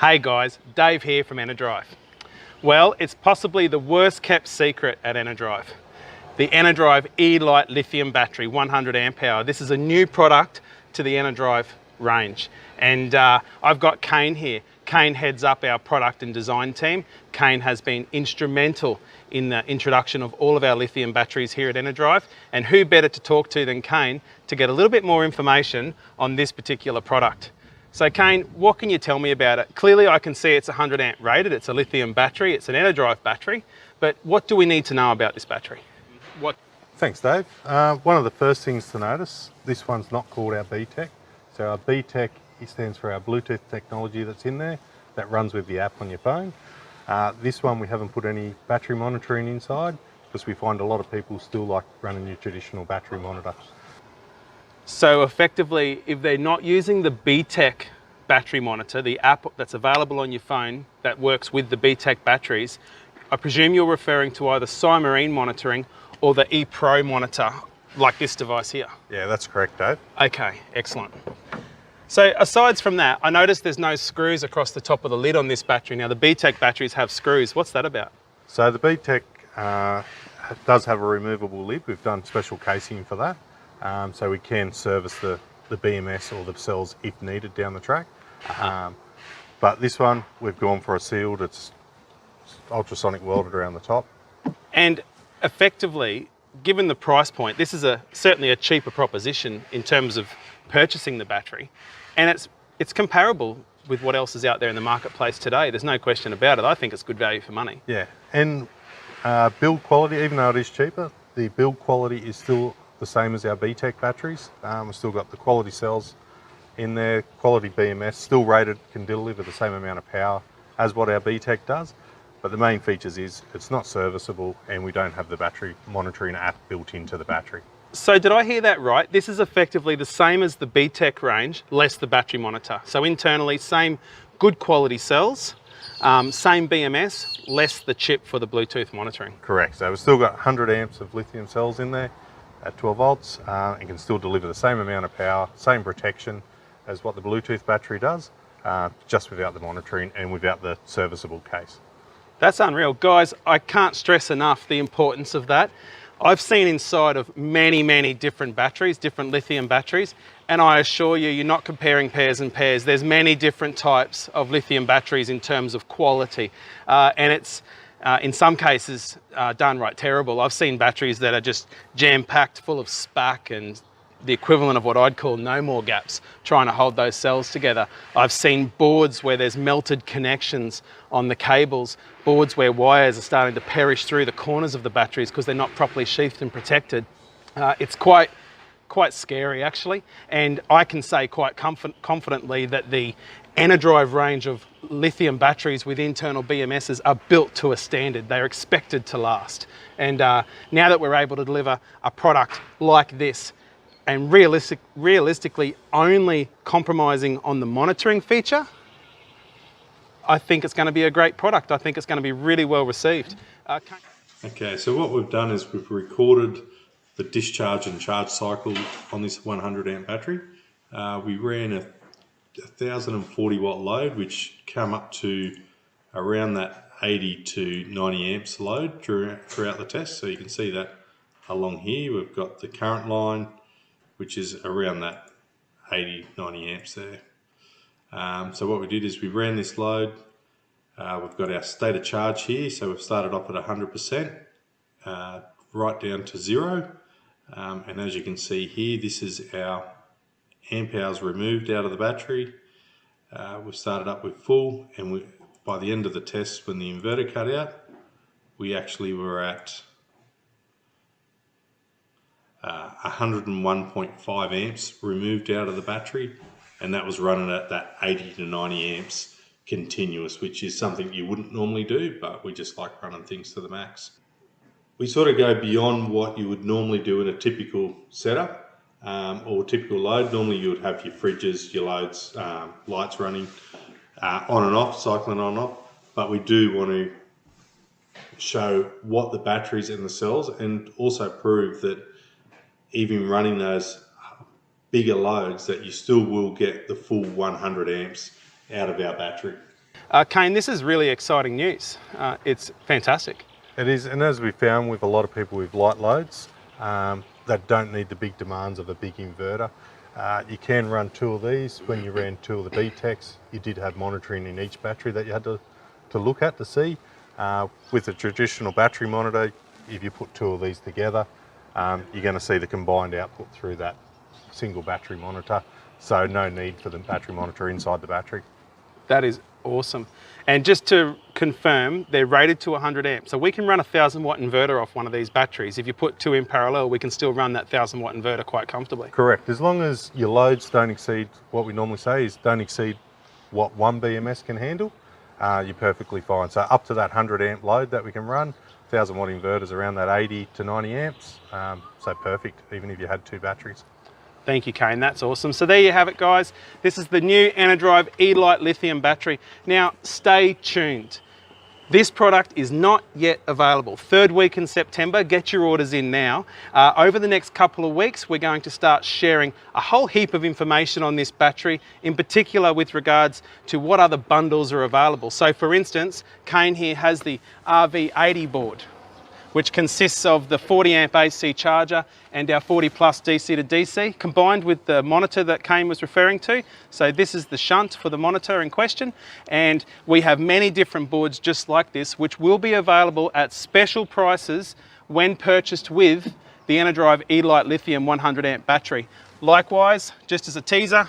Hey guys, Dave here from Enerdrive. Well, it's possibly the worst kept secret at Enerdrive. The Enerdrive E-Lite Lithium battery, 100 amp hour. This is a new product to the Enerdrive range. And I've got Kane here. Kane heads up our product and design team. Kane has been instrumental in the introduction of all of our lithium batteries here at Enerdrive. And who better to talk to than Kane to get a little bit more information on this particular product. So Kane, what can you tell me about it? Clearly I can see it's 100 amp rated, it's a lithium battery, it's an Enerdrive battery, but what do we need to know about this battery? Thanks Dave. One of the first things to notice, this one's not called our B-TEC. So our B-TEC stands for our Bluetooth technology that's in there, that runs with the app on your phone. This one we haven't put any battery monitoring inside because we find a lot of people still like running your traditional battery monitor. So effectively, if they're not using the B-TEC battery monitor, the app that's available on your phone that works with the B-TEC batteries, I presume you're referring to either Cymarine monitoring or the ePro monitor, like this device here. Yeah, that's correct, Dave. Okay, excellent. So aside from that, I noticed there's no screws across the top of the lid on this battery. Now the B-TEC batteries have screws. What's that about? So the B-TEC does have a removable lid. We've done special casing for that. So we can service the BMS or the cells if needed down the track. But this one, we've gone for a sealed, it's ultrasonic welded around the top. And effectively, given the price point, this is certainly a cheaper proposition in terms of purchasing the battery. And it's comparable with what else is out there in the marketplace today. There's no question about it. I think it's good value for money. Yeah, and build quality, even though it is cheaper, the build quality is still the same as our B-TEC batteries. We've still got the quality cells in there, quality BMS, still rated, can deliver the same amount of power as what our B-TEC does. But the main features is it's not serviceable and we don't have the battery monitoring app built into the battery. So did I hear that right? This is effectively the same as the B-TEC range, less the battery monitor. So internally, same good quality cells, same BMS, less the chip for the Bluetooth monitoring. Correct, so we've still got 100 amps of lithium cells in there at 12 volts and can still deliver the same amount of power, same protection as what the Bluetooth battery does, just without the monitoring and without the serviceable case. That's unreal. Guys, I can't stress enough the importance of that. I've seen inside of many different batteries, different lithium batteries, and I assure you, you're not comparing pairs and pairs. There's many different types of lithium batteries in terms of quality, and it's in some cases downright terrible. I've seen batteries that are just jam-packed full of spack and the equivalent of what I'd call no more gaps, trying to hold those cells together. I've seen boards where there's melted connections on the cables, boards where wires are starting to perish through the corners of the batteries because they're not properly sheathed and protected. It's quite scary actually, and I can say quite confidently that the Enerdrive range of lithium batteries with internal BMSs are built to a standard. They're expected to last. And now that we're able to deliver a product like this, and realistically only compromising on the monitoring feature, I think it's going to be a great product. I think it's going to be really well received. Okay, so what we've done is we've recorded the discharge and charge cycle on this 100 amp battery. We ran a 1040 watt load, which came up to around that 80 to 90 amps load throughout the test. So you can see that along here. We've got the current line, which is around that 80, 90 amps there. So what we did is we ran this load. We've got our state of charge here. So we've started off at 100%, right down to 0. And as you can see here, this is our amp hours removed out of the battery. We've started up with full, and by the end of the test, when the inverter cut out, we actually were at 101.5 amps removed out of the battery, and that was running at that 80 to 90 amps continuous, which is something you wouldn't normally do, but we just like running things to the max. We sort of go beyond what you would normally do in a typical setup or typical load. Normally you would have your fridges, your loads, lights running on and off, cycling on and off, but we do want to show what the batteries and the cells, and also prove that even running those bigger loads that you still will get the full 100 amps out of our battery. Kane, this is really exciting news. It's fantastic. It is, and as we found with a lot of people with light loads that don't need the big demands of a big inverter, you can run 2 of these. When you ran 2 of the B-TECs, you did have monitoring in each battery that you had to look at to see. With a traditional battery monitor, if you put 2 of these together, you're going to see the combined output through that single battery monitor. So no need for the battery monitor inside the battery. That is awesome. And just to confirm, they're rated to 100 amps. So we can run a 1,000 watt inverter off one of these batteries. If you put 2 in parallel, we can still run that 1,000 watt inverter quite comfortably. Correct. As long as your loads don't exceed, what we normally say is don't exceed what 1 BMS can handle, you're perfectly fine. So up to that 100 amp load that we can run, 1,000 watt inverters around that 80 to 90 amps. So perfect, even if you had 2 batteries. Thank you, Kane. That's awesome. So there you have it, guys. This is the new Enerdrive E-Lite lithium battery. Now, stay tuned. This product is not yet available. 3rd week in September. Get your orders in now. Over the next couple of weeks, we're going to start sharing a whole heap of information on this battery, in particular with regards to what other bundles are available. So, for instance, Kane here has the RV80 board, which consists of the 40 amp AC charger and our 40 plus DC to DC, combined with the monitor that Kane was referring to. So this is the shunt for the monitor in question. And we have many different boards just like this, which will be available at special prices when purchased with the Enerdrive E-Lite Lithium 100 amp battery. Likewise, just as a teaser,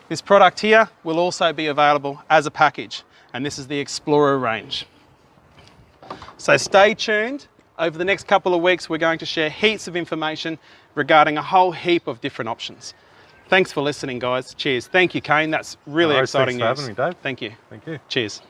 this product here will also be available as a package. And this is the Explorer range. So stay tuned. Over the next couple of weeks, we're going to share heaps of information regarding a whole heap of different options. Thanks for listening, guys. Cheers. Thank you, Kane. That's really exciting news. Thanks for having me, Dave. Thank you. Thank you. Cheers.